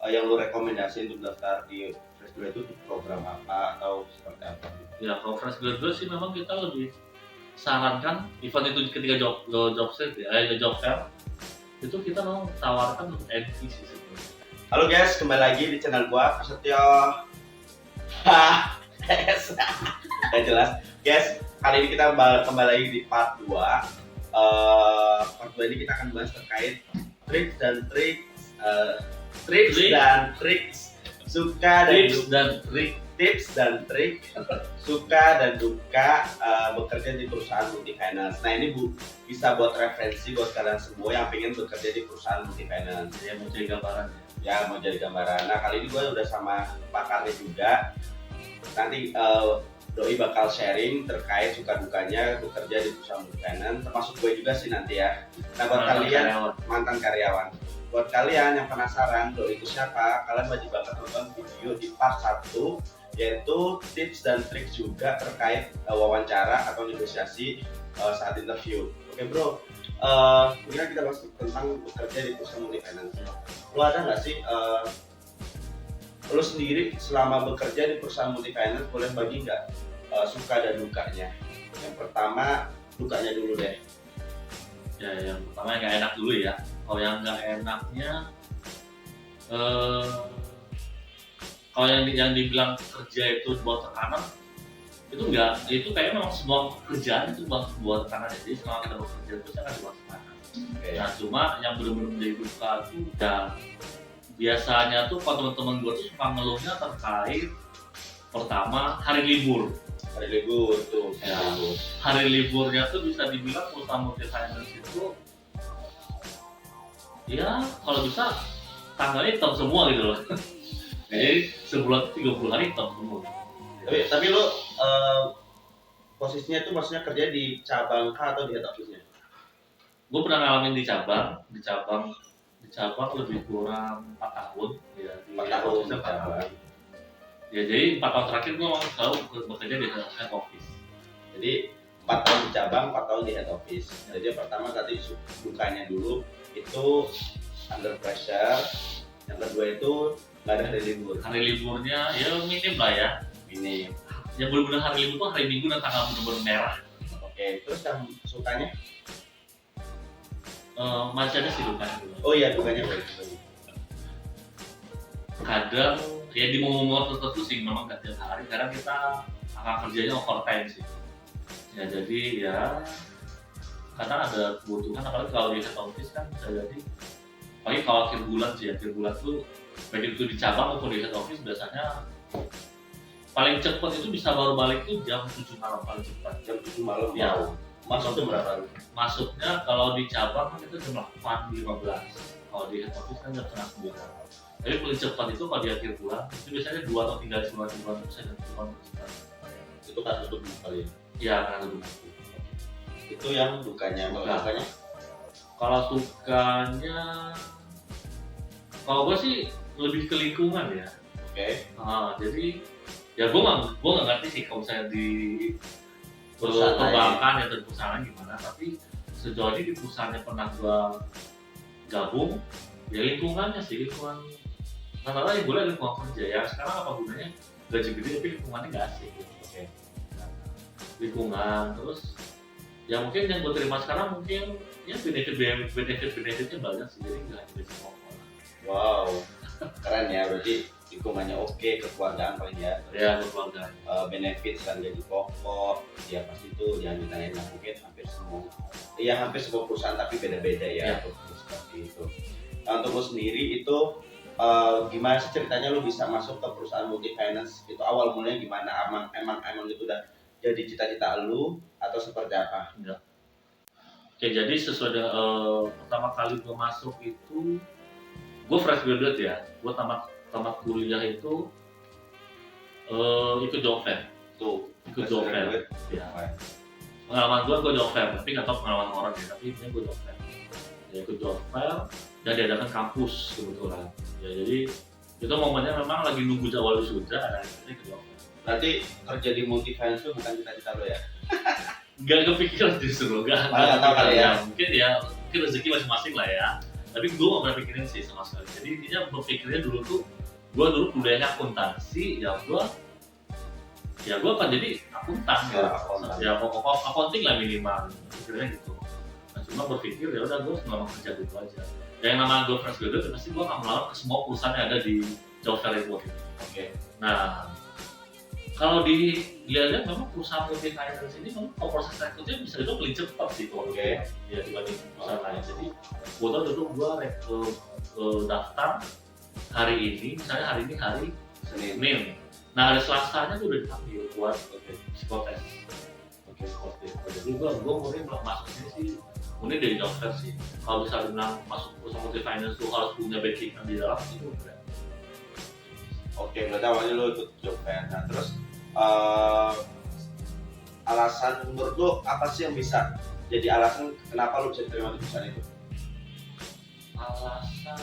yang lu rekomendasi untuk daftar di fresh graduate itu program apa atau seperti apa? Ya kalau fresh graduate sih memang kita lebih sarankan event itu ketika job fair itu kita mau tawarkan untuk entry sih sebenarnya. Halo guys, kembali lagi di channel gua Prasetyo. Gak jelas. Guys, kali ini kita kembali lagi di part 2. Part 2 ini kita akan bahas terkait tips dan triks suka dan trik suka dan duka bekerja di perusahaan multi-finance. Nah ini bisa buat referensi buat kalian semua yang pengen bekerja di perusahaan multi-finance. Ya mau jadi gambaran. Ya mau jadi gambaran. Nah kali ini gue udah sama pakarnya juga. Nanti Doi bakal sharing terkait suka dukanya bekerja di perusahaan multi-finance. Termasuk gue juga sih nanti ya. Nah buat kalian mantan karyawan. Buat kalian yang penasaran Doi itu siapa, kalian wajib banget nonton video di part 1 yaitu tips dan trik juga terkait wawancara atau negosiasi saat interview. Oke bro, kemudian kita bahas tentang bekerja di perusahaan multi-finance. Lo ada nggak sih, lo sendiri selama bekerja di perusahaan multi-finance boleh bagi nggak suka dan dukanya? Yang pertama, dukanya dulu deh. Ya yang pertama yang nggak enak dulu ya. Kalau yang nggak enaknya, kalau yang dibilang kerja itu buat tekanan, itu enggak, itu kayaknya memang semua pekerjaan itu buat tekanan. Jadi selama kita bekerja itu sangat buat tekanan. Nah cuma yang benar-benar menjadi duka itu ya biasanya tuh kalau teman-teman gue tuh suka ngeluhnya terkait pertama hari libur Tuh ya. Hari liburnya tuh bisa dibilang perusahaan multi-finance itu ya kalau bisa tanggalnya hitam semua gitu loh. Jadi sebulan 30 hari hitam semua. Tapi lo posisinya tuh maksudnya kerja di cabang kah atau di head office-nya? Gue pernah ngalamin di cabang lebih kurang 4 tahun ya. 4 tahun. Ya jadi 4 tahun terakhir gue memang selalu bekerja di head office. Jadi 4 tahun di cabang, 4 tahun di head office. Jadi yang pertama tadi dukanya dulu itu under pressure. Yang kedua itu nggak ada hari libur. Hari liburnya ya minim lah ya. Minim. Yang benar-benar hari libur tuh hari Minggu dan tanggal benar-benar merah. Oke, terus yang sukanya? Masih ada sih dukanya. Oh iya, dukanya boleh. Kadang ya di momen-momen tertentu sih memang gak tiap hari. Kadang kita akan kerjanya overtime sih. Ya jadi ya karena ada kebutuhan, apalagi kalau di head office kan bisa jadi. Apalagi kalau akhir bulan tuh baik itu di cabang maupun di head office biasanya paling cepat itu bisa baru balik tuh jam 7 malam paling cepat. Jam 7 malam ya. Masuk jam berapa? Masuknya kalau di cabang kan itu jam 8.15. Kalau di head office kan jam 8:30. Tapi paling cepat itu kalau di akhir bulan itu biasanya 2 atau 3 bulan bisa jam 7 cepat. Itu kan tutup kali ya? Iya karena tutup. Itu yang dukanya. Dukanya? Kalau dukanya, kalau gue sih lebih ke lingkungan ya. Oke. Jadi ya gue nggak ngerti sih kalau misalnya di perbankan atau perusahaan gimana, tapi sejauh ini di perusahaan yang pernah gue gabung ya lingkungannya rata-rata yang boleh lingkungan kerja ya. Sekarang apa gunanya gaji gede tapi lingkungannya nggak asik gitu. Oke. Lingkungan terus ya mungkin yang gue terima sekarang mungkin ya benefitnya banyak sih, jadi nggak hanya gaji pokok. Wow, keren ya, berarti lingkungannya oke, kekeluargaan paling ya. Ya kekeluargaan. Benefit kan gaji pokok, ya pasti itu jangan ditanyain mungkin hampir semua perusahaan tapi beda-beda ya. Seperti itu. Nah, untuk lo sendiri itu gimana sih ceritanya lo bisa masuk ke perusahaan multi-finance? Itu awal mulanya gimana? Emang itu udah jadi cita-cita lo atau seperti apa? Enggak. Oke, jadi sesuai dengan pertama kali gue masuk itu gue fresh graduate ya. Gue tamat kuliah itu ikut job fair. Ikut job fair. Ya. Pengalaman gue job fair, tapi nggak tahu pengalaman orang ya. Tapi ini gue job fair. Ya, ikut job fair dan diadakan kampus kebetulan. Ya jadi itu momennya memang lagi nunggu jadwal wisuda, ada ikut job fair. Berarti kerja di multi-finance itu bukan cita-cita lo ya? Gak kepikiran justru, gak tahu kali ya. Mungkin rezeki masing-masing lah ya. tapi gue gak pernah pikirin sih sama sekali. Jadi intinya berpikirnya dulu tuh gue dulu kuliahnya akuntansi, ya gue akan jadi akuntan ya pokok accounting lah minimal pikirnya gitu. Nah cuma berpikir ya udah gue selama kerja gitu aja. Yang nama gue fresh graduate pasti gue akan melamar ke semua perusahaan yang ada di job fair itu. Oke. Nah kalau dilihat memang perusahaan multi finance ini memang proses rekrutnya bisa itu paling cepat sih kalau ya dibanding perusahaan lain. Jadi gue tau dulu gue daftar hari ini, misalnya hari ini hari Senin. Nah hari Selasanya tuh udah dipanggil buat psikotes. Jadi gue mungkin masuk sini sih, mungkin dari job fair sih. Kalau bisa bilang masuk perusahaan multi finance tuh harus punya backing di dalam itu enggak. Oke, berarti awalnya lo ikut job fair. Nah terus alasan menurut lo apa sih yang bisa jadi alasan kenapa lo bisa diterima di perusahaan itu? Alasan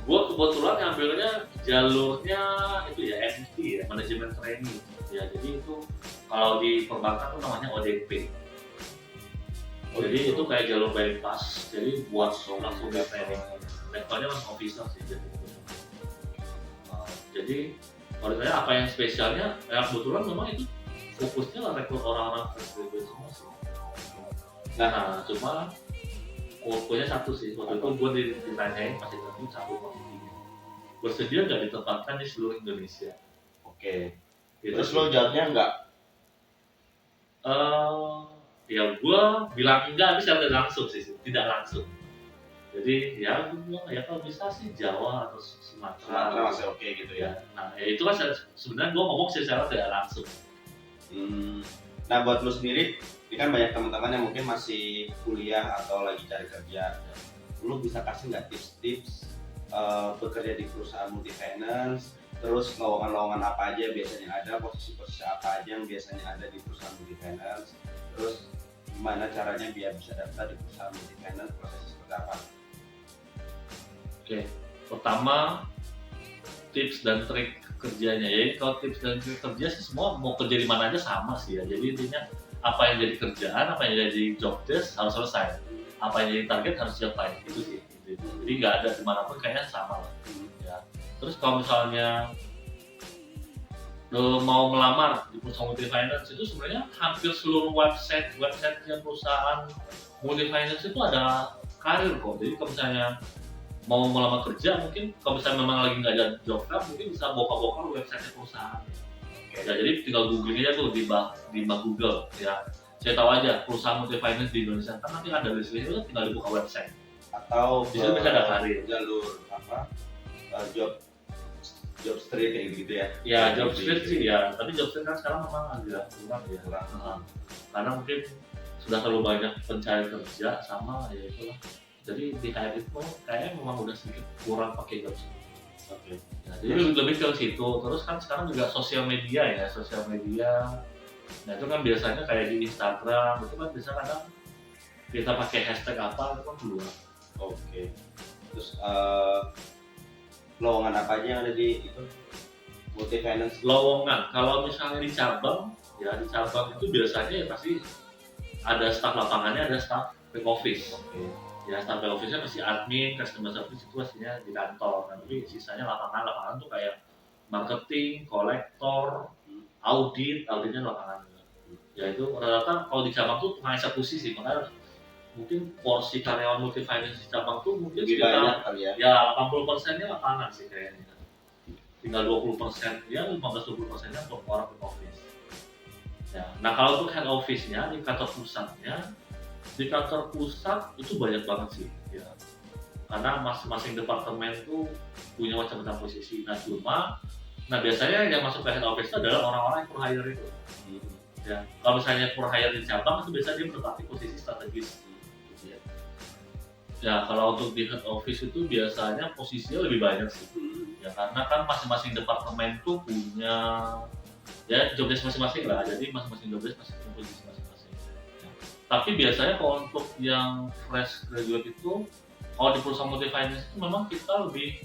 gue kebetulan ngambilnya jalurnya itu ya MT ya, manajemen training ya. Jadi itu kalau di perbankan tuh namanya ODP. Jadi itu kayak jalur bypass, jadi buat langsung di training. Levelnya kan officer sih jadi kalau ditanya apa yang spesialnya, ya kebetulan memang itu fokusnya lah rekrut orang-orang fresh graduate semua sih. Nah cuma fokusnya satu sih, waktu itu gue ditanyain masih terus satu posisinya bersedia nggak ditempatkan di seluruh Indonesia. Oke. Gitu. Terus lo jawabnya enggak? Ya gue bilang enggak, tapi secara langsung sih, tidak langsung. Jadi ya gue bilang ya kalau bisa sih Jawa atau Sumatera masih oke gitu ya. Nah ya itu kan sebenarnya gue ngomong secara tidak langsung. Nah buat lo sendiri, ini kan banyak teman-teman yang mungkin masih kuliah atau lagi cari kerja. Lo bisa kasih nggak tips-tips bekerja di perusahaan multi finance, terus lowongan-lowongan apa aja biasanya ada, posisi-posisi apa aja yang biasanya ada di perusahaan multi finance, terus gimana caranya biar bisa daftar di perusahaan multi finance, prosesnya seperti apa? Oke, pertama tips dan trik kerjanya. Jadi kalau tips dan trik kerja sih semua mau kerja di mana aja sama sih ya. Jadi intinya apa yang jadi kerjaan, apa yang jadi job desk harus selesai, apa yang jadi target harus capai, itu sih. Jadi nggak ada dimanapun kayaknya sama lah. Ya. Terus kalau misalnya mau melamar di perusahaan multi finance itu sebenarnya hampir seluruh website-nya perusahaan multi finance itu ada karir kok. Jadi kalau misalnya mau melamar kerja, mungkin kalau misalnya memang lagi nggak ada job fair, mungkin bisa buka-buka website perusahaan. Ya, jadi tinggal googling aja tuh di bawah Google ya. Saya tahu aja perusahaan multi finance di Indonesia, kan nanti ada list itu tinggal dibuka website. Atau di situ bisa ada karir. Jalur apa? Job street kayak gitu ya? Ya job street sih ya, tapi job street kan sekarang memang agak kurang ya. Karena mungkin sudah terlalu banyak pencari kerja sama ya itulah. Jadi di HR itu kayaknya memang udah sedikit kurang pakai job street. Oke. Nah, jadi lebih ke situ. Terus kan sekarang juga sosial media. Nah itu kan biasanya kayak di Instagram itu kan bisa kadang kita pakai hashtag apa itu kan keluar. Oke. Terus lowongan apa aja yang ada di itu multi finance? Lowongan kalau misalnya di cabang itu biasanya ya pasti ada staf lapangannya, ada staf back office. Ya staf back office-nya pasti admin, customer service itu pastinya di kantor. Nanti sisanya lapangan tuh kayak marketing, kolektor, auditnya lapangan. Ya itu rata-rata kalau di cabang tuh tukang eksekusi sih, makanya mungkin porsi karyawan multi finance di cabang tuh mungkin sekitar ya 80%-nya lapangan sih kayaknya. Tinggal 20% ya 15-20%-nya untuk orang back office. Ya, nah kalau untuk head office-nya di kantor pusat itu banyak banget sih ya. Karena masing-masing departemen tuh punya macam-macam posisi. Nah biasanya yang masuk ke head office itu adalah orang-orang yang per hire itu. Ya, kalau misalnya per hire di cabang itu biasanya dia menempati posisi strategis. Gitu ya. Ya kalau untuk di head office itu biasanya posisinya lebih banyak sih. Ya karena kan masing-masing departemen tuh punya ya job desk masing-masing lah. Jadi masing-masing job desk masing-masing posisi masing-masing. Ya. Tapi biasanya kalau untuk yang fresh graduate itu kalau di perusahaan multi finance itu memang kita lebih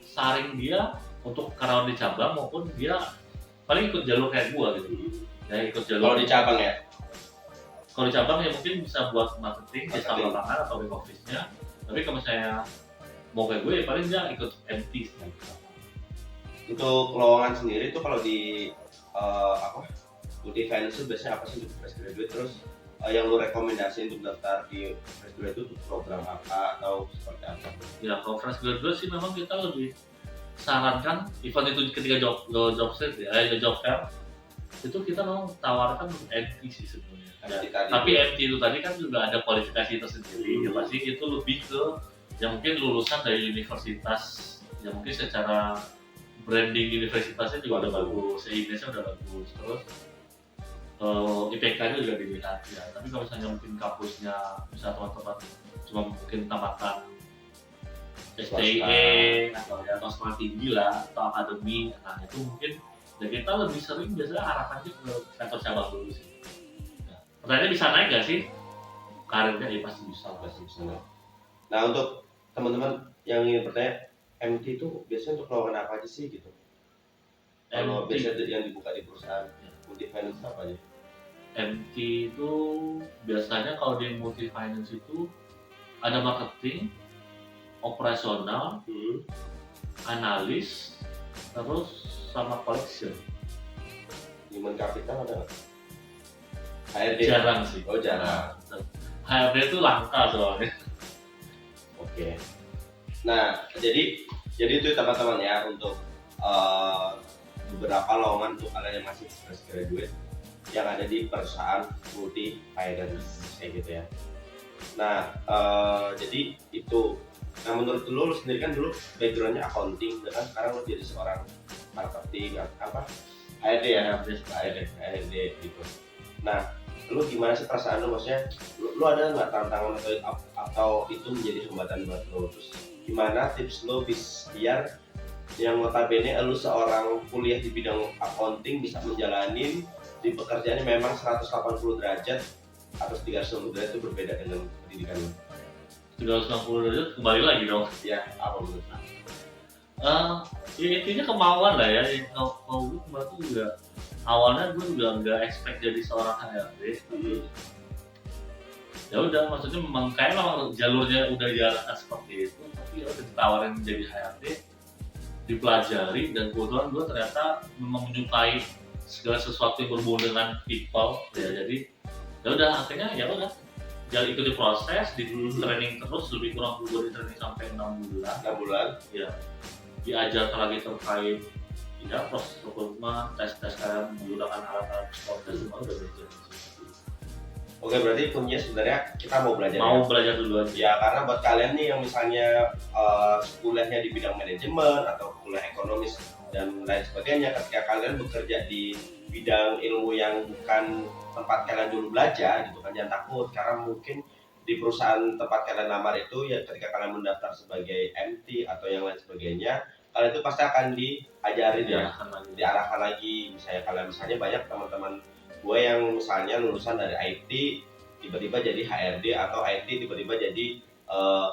saring dia untuk karyawan di cabang maupun dia paling ikut jalur kayak gua gitu. Ya ikut jalur. Kalau di cabang ya? Kalau di cabang ya mungkin bisa buat marketing di staf lapangan atau back office-nya. Tapi kalau misalnya mau kayak gue ya paling dia ikut MT sih. Untuk lowongan sendiri tuh kalau di multi finance itu biasanya apa sih untuk fresh graduate, terus yang lu rekomendasi untuk daftar di fresh graduate itu program apa atau seperti apa? Ya kalau fresh graduate sih memang kita lebih sarankan event itu ketika job fair ya, job fair itu kita mau tawarkan MT sih sebenarnya. Ya, tapi MT itu tadi kan juga ada kualifikasi tersendiri. Ya pasti itu lebih ke yang mungkin lulusan dari universitas yang mungkin secara branding universitasnya juga udah bagus, Inggrisnya udah bagus, terus IPK-nya juga dilihat ya. Tapi kalau misalnya mungkin kampusnya bisa teman-teman cuma mungkin tamatan STE atau sekolah tinggi lah atau akademi, nah itu mungkin ya kita lebih sering biasanya harapannya ke kantor cabang dulu sih. Nah, pertanyaannya bisa naik nggak sih karirnya? Ya pasti bisa. Nah untuk teman-teman yang ingin bertanya, MT itu biasanya untuk lowongan apa aja sih gitu? Kalau biasanya yang dibuka di perusahaan multi finance apa aja? MT itu biasanya kalau di multi finance itu ada marketing, operasional, analis, terus sama collection. Human capital ada nggak? HRD? Jarang sih. Oh jarang. HRD itu langka soalnya. Oke. Nah jadi itu teman-teman ya untuk beberapa lowongan untuk kalian yang masih fresh graduate yang ada di perusahaan multi finance kayak gitu ya. Nah jadi itu. Nah menurut lu sendiri kan dulu backgroundnya accounting, dan sekarang lu jadi seorang marketing apa HRD ya, HRD gitu. Nah lu gimana sih perasaan lu, maksudnya lu ada nggak tantangan atau itu menjadi hambatan buat lu? Terus gimana tips lu biar yang notabene lu seorang kuliah di bidang accounting bisa menjalanin di pekerjaannya memang 180 derajat atau 360 derajat itu berbeda dengan pendidikan lu? 360 derajat kembali lagi dong. Ya apa menurut lu? Ya intinya kemauan lah ya. Kalau gue kemarin tuh juga awalnya gue juga nggak expect jadi seorang HRD. Ya udah, maksudnya memang jalurnya udah jalan seperti itu, tapi ya udah ditawarin jadi HRD, dipelajari, dan kebetulan gue ternyata memang menyukai segala sesuatu yang berhubungan dengan people ya. Jadi ya udah akhirnya ya udah jadi ikuti proses, di training terus, lebih kurang gue di training sampai 6 bulan ya, diajarkan lagi terkait ya proses rekrutmen, tes kalian menggunakan alat-alat proses semua udah belajar. Oke, berarti kuncinya sebenarnya kita mau belajar belajar dulu aja ya, karena buat kalian nih yang misalnya kuliahnya di bidang manajemen atau kuliah ekonomis dan lain sebagainya, ketika kalian bekerja di bidang ilmu yang bukan tempat kalian dulu belajar gitu kan, jangan takut, karena mungkin di perusahaan tempat kalian lamar itu ya ketika kalian mendaftar sebagai MT atau yang lain sebagainya, kalian itu pasti akan diajarin diarahkan lagi. Misalnya banyak teman-teman gue yang misalnya lulusan dari IT tiba-tiba jadi HRD atau IT tiba-tiba jadi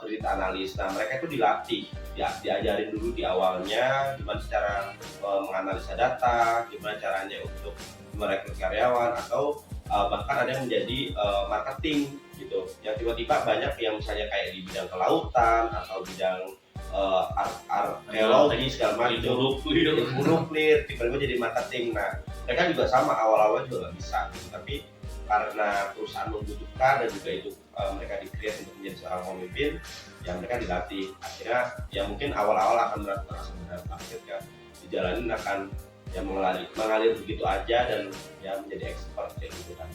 kredit analis. Nah mereka itu dilatih, diajarin dulu di awalnya gimana cara menganalisa data, gimana caranya untuk merekrut karyawan, atau bahkan ada yang menjadi marketing gitu. Yang tiba-tiba banyak yang misalnya kayak di bidang kelautan atau bidang arkeologi segala macam, nuklir tiba-tiba jadi marketing. Nah mereka juga sama, awal-awal juga nggak bisa gitu, tapi karena perusahaan membutuhkan dan juga itu mereka di-create untuk menjadi seorang pemimpin, ya mereka dilatih. Akhirnya ya mungkin awal-awal akan merasa berat, akhirnya dijalanin akan ya mengalir begitu aja dan ya menjadi expert kayak gitu kan.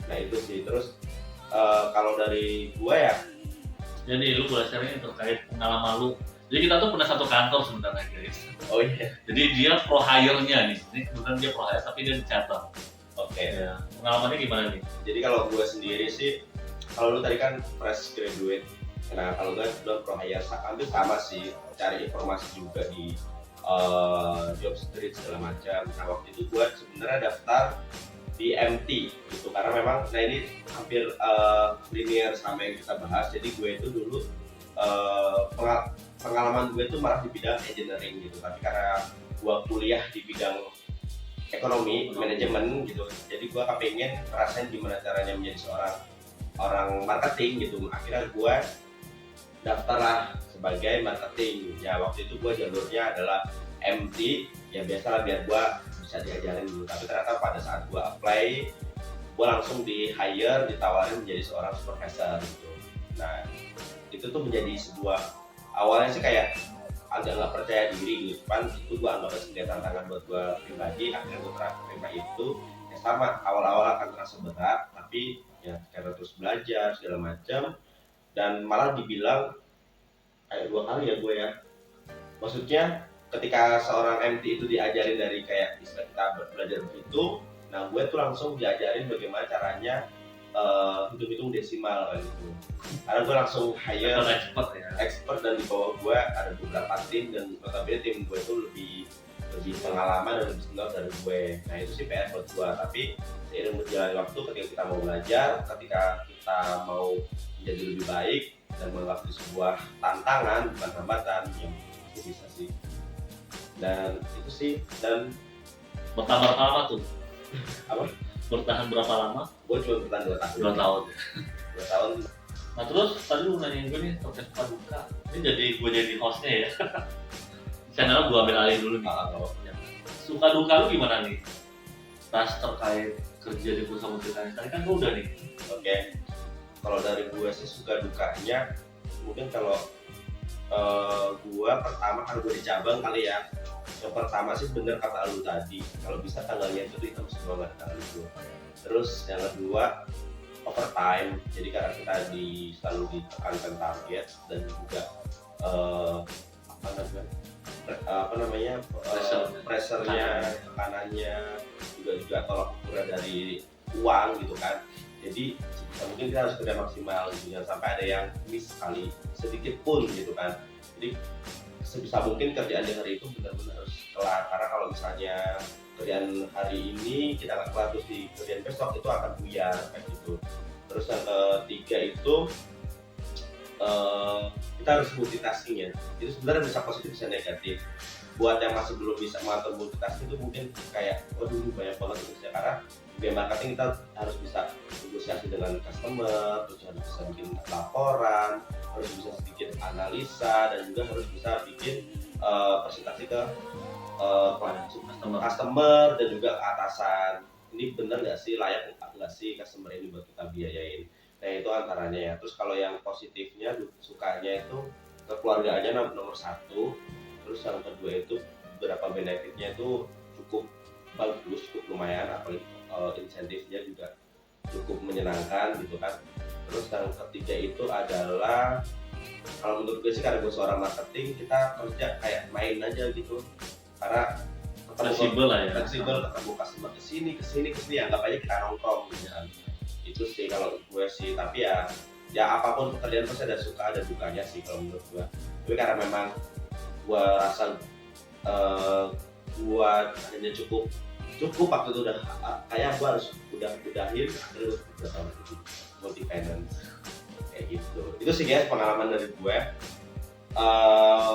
Nah itu sih. Terus kalau dari gue ya, jadi lu boleh sharing terkait pengalaman lu. Jadi kita tuh pernah satu kantor sebenarnya guys. Oh iya. Jadi dia pro hire-nya nih. Ini kebetulan dia pro hire tapi dia dicatat. Oke. Ya. Pengalamannya gimana nih? Jadi kalau gue sendiri sih, kalau lu tadi kan fresh graduate, nah kalau gue udah pro hire, hampir sama sih, cari informasi juga di job street segala macam. Nah waktu itu gue sebenarnya daftar di MT gitu, karena memang nah ini hampir linear sama yang kita bahas. Jadi gue itu dulu pengalaman gue itu malah di bidang engineering gitu, tapi karena gue kuliah di bidang ekonomi manajemen gitu, jadi gue kepengen ngerasain gimana caranya menjadi seorang marketing gitu. Akhirnya gue daftar lah sebagai marketing. Ya waktu itu gue jalurnya adalah MT, ya biasalah biar gue bisa diajarin dulu. Tapi ternyata pada saat gue apply, gue langsung di hire, ditawarin menjadi seorang supervisor gitu. Nah itu tuh menjadi sebuah, awalnya sih kayak agak nggak percaya diri gitu kan, itu gue anggap sebagai tantangan buat gue pribadi. Akhirnya gue terima itu, ya sama, awal-awal akan terasa berat, tapi ya karena terus belajar segala macam, dan malah dibilang kayak 2 kali ya gue ya, maksudnya ketika seorang MT itu diajarin dari kayak istilah kita belajar begitu, nah gue tuh langsung diajarin bagaimana caranya hitung-hitung desimal kayak gitu. Karena gue langsung hire expert, dan di bawah gue ada beberapa tim, dan notabene tim gue itu lebih pengalaman dan lebih senior dari gue. Nah itu sih PR buat gue. Tapi seiring berjalannya waktu, ketika kita mau belajar, ketika kita mau menjadi lebih baik dan menganggap itu sebuah tantangan bukan hambatan, yang itu bisa sih. Dan itu sih, dan bertahan berapa lama tuh? apa? Bertahan berapa lama? Gue cuma bertahan 2 tahun. 2 tahun. 2 tahun. Nah terus tadi lu nanyain gue nih terkait suka duka. Ini jadi gue jadi hostnya ya. Channel gue ambil alih dulu nih. Suka duka lu gimana nih? Tas terkait kerja di perusahaan multinasional tadi kan gue udah nih. Oke. Kalau dari gue sih suka dukanya, mungkin kalau gue pertama kan gue di cabang kali ya. Yang pertama sih bener kata lu tadi, kalau bisa tanggalnya itu kita mesti banget tanggal itu. Terus yang kedua, overtime. Jadi karena kita selalu ditekankan target, dan juga pressure-nya, tekanannya, juga tolak ukurnya dari uang gitu kan. Jadi sebisa mungkin kita harus kerja maksimal gitu, jangan sampai ada yang miss sekali sedikit pun gitu kan. Jadi sebisa mungkin kerjaan di hari itu benar-benar harus kelar, karena kalau misalnya kerjaan hari ini kita nggak kelar terus di kerjaan besok, itu akan buyar kayak gitu. Terus yang ketiga itu kita harus multitasking ya. Itu sebenarnya bisa positif bisa negatif. Buat yang masih belum bisa mengatur multitasking itu mungkin kayak waduh banyak banget tugasnya, karena di marketing kita harus bisa negosiasi dengan customer, terus harus bisa bikin laporan, harus bisa sedikit analisa, dan juga harus bisa bikin presentasi ke customer dan juga ke atasan. Ini bener nggak sih, layak nggak sih customer ini buat kita biayain. Nah itu antaranya ya. Terus kalau yang positifnya, sukanya itu kekeluargaannya nomor 1. Terus yang kedua itu beberapa benefitnya itu cukup bagus, cukup lumayan, apalagi insentifnya juga cukup menyenangkan gitu kan. Terus yang ketiga itu adalah, kalau menurut gue sih, karena gue seorang marketing, kita kerja kayak main aja gitu, karena fleksibel lah ya, fleksibel, ketemu customer kesini, anggap aja kita nongkrong gitu kan. Itu sih kalau gue sih. Tapi ya apapun pekerjaan pasti ada suka ada dukanya sih kalau menurut gue. Tapi karena memang gue rasa gue hanya cukup waktu itu udah kayak gue harus udahin, terus udah tahun itu multi finance kayak gitu. Itu sih guys pengalaman dari gue.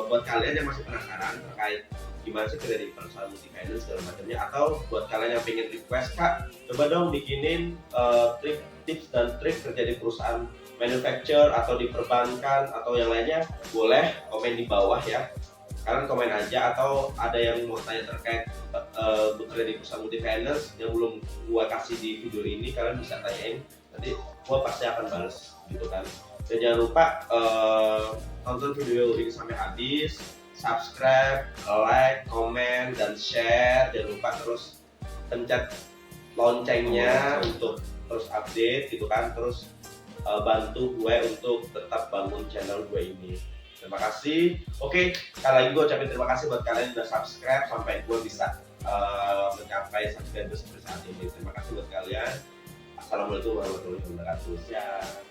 Buat kalian yang masih penasaran terkait gimana sih kerja di perusahaan multi finance segala macamnya, atau buat kalian yang pengen request, Kak coba dong bikinin tips dan trik kerja di perusahaan manufacturer atau di perbankan atau yang lainnya, boleh komen di bawah ya. Kalian komen aja, atau ada yang mau tanya terkait bekerja di perusahaan multi finance yang belum gua kasih di video ini, kalian bisa tanyain, nanti gua pasti akan balas gitu kan. Dan jangan lupa tonton video ini sampai habis, subscribe, like, komen, dan share. Jangan lupa terus pencet loncengnya untuk terus update gitu kan. Terus bantu gue untuk tetap bangun channel gue ini. Terima kasih. Oke, sekali lagi gue ucapin terima kasih buat kalian yang udah subscribe sampai gue bisa mencapai subscriber seperti saat ini. Terima kasih buat kalian. Assalamualaikum warahmatullahi wabarakatuh. Ya.